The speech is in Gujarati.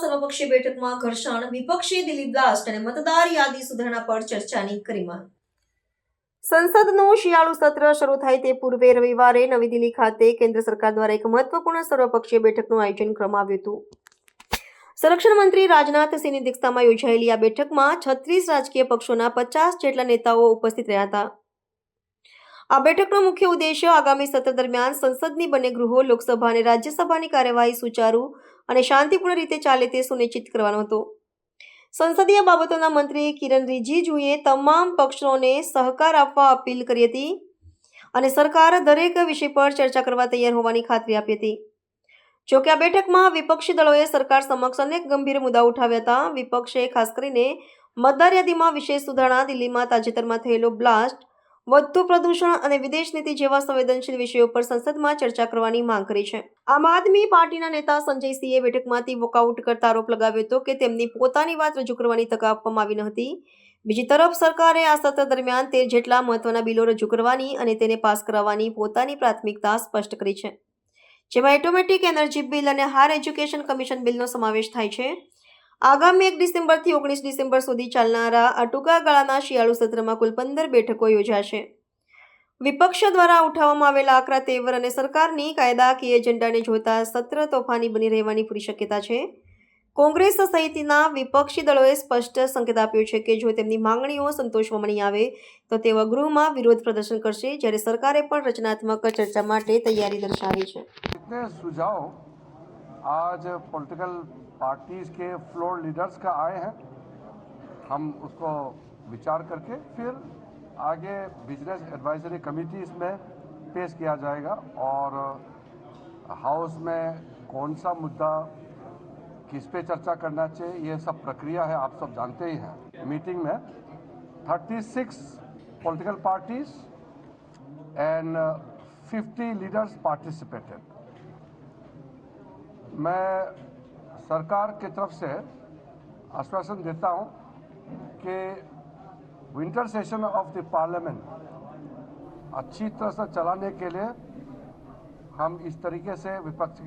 સર્વપક્ષીય બેઠકમાં ઘર્ષણ, વિપક્ષી દિલ્હી બ્લાસ્ટ અને મતદાર યાદી સુધારણા પર ચર્ચાની કરીમાં. સંસદનું શિયાળુ સત્ર શરૂ થાય તે પૂર્વે રવિવારે નવી દિલ્હી ખાતે કેન્દ્ર સરકાર દ્વારા એક મહત્વપૂર્ણ સર્વપક્ષીય બેઠકનું આયોજન કરવામાં આવ્યું હતું. સંરક્ષણ મંત્રી રાજનાથસિંહની અધ્યક્ષતામાં યોજાયેલી આ બેઠકમાં 36 રાજકીય પક્ષોના 50 જેટલા નેતાઓ ઉપસ્થિત રહ્યા હતા. આ બેઠકનો મુખ્ય ઉદ્દેશ્ય આગામી સત્ર દરમિયાન સંસદની બંને ગૃહો, લોકસભા અને રાજ્યસભાની કાર્યવાહી સુચારુ અને શાંતિપૂર્ણ રીતે ચાલે તે સુનિશ્ચિત કરવાનો હતો. સંસદીય બાબતોના મંત્રી કિરણ રિજિજુએ તમામ પક્ષોને સહકાર આપવા અપીલ કરી હતી અને સરકાર દરેક વિષય પર ચર્ચા કરવા તૈયાર હોવાની ખાતરી આપી હતી. જોકે આ બેઠકમાં વિપક્ષી દળોએ સરકાર સમક્ષ અનેક ગંભીર મુદ્દાઓ ઉઠાવ્યા હતા. વિપક્ષે ખાસ કરીને મતદાર યાદીમાં વિશેષ સુધારણા, દિલ્હીમાં તાજેતરમાં થયેલો બ્લાસ્ટ, વધતું પ્રદૂષણ અને વિદેશ નીતિ જેવા સંવેદનશીલ વિષયો પર સંસદમાં ચર્ચા કરવાની માંગ કરી છે. આમ આદમી પાર્ટીના નેતા સંજય સિંહે બેઠકમાંથી વોકઆઉટ કરતા આરોપ લગાવ્યો હતો કે તેમની પોતાની વાત રજૂ કરવાની તક આપવામાં આવી ન હતી. બીજી તરફ સરકારે આ સત્ર દરમિયાન 13 જેટલા મહત્વના બિલો રજૂ કરવાની અને તેને પાસ કરાવવાની પોતાની પ્રાથમિકતા સ્પષ્ટ કરી છે, જેમાં એટોમેટિક એનર્જી બિલ અને હાયર એજ્યુકેશન કમિશન બિલનો સમાવેશ થાય છે. આગામી 1 ડિસેમ્બરથી 19 ડિસેમ્બર સુધી ચાલનારા આ ટૂંકા ગાળાના શિયાળુ સત્રમાં કુલ 15 બેઠકો યોજાશે. વિપક્ષ દ્વારા ઉઠાવવામાં આવેલા આકરા તેવર અને સરકારની કાયદાકીય એજન્ડાને જોતા સત્ર તોફાની બની રહેવાની પૂરી શક્યતા છે. કોંગ્રેસ સહિતના વિપક્ષી દળોએ સ્પષ્ટ સંકેત આપ્યો છે કે જો તેમની માંગણીઓ સંતોષવામાં નહીં આવે તો તેઓ ગૃહમાં વિરોધ પ્રદર્શન કરશે, જ્યારે સરકારે પણ રચનાત્મક ચર્ચા માટે તૈયારી દર્શાવી છે. आज पॉलिटिकल पार्टीज़ के फ्लोर लीडर्स का आए हैं. हम उसको विचार करके फिर आगे बिजनेस एडवाइजरी कमेटी इसमें पेश किया जाएगा और हाउस में कौन सा मुद्दा किस पे चर्चा करना चाहिए, ये सब प्रक्रिया है, आप सब जानते ही हैं. मीटिंग में 36 political parties and 50 leaders participated. मैं सरकार की तरफ से आश्वासन देता हूं कि winter session of the parliament अच्छी तरह से चलाने के लिए हम इस तरीके से विपक्ष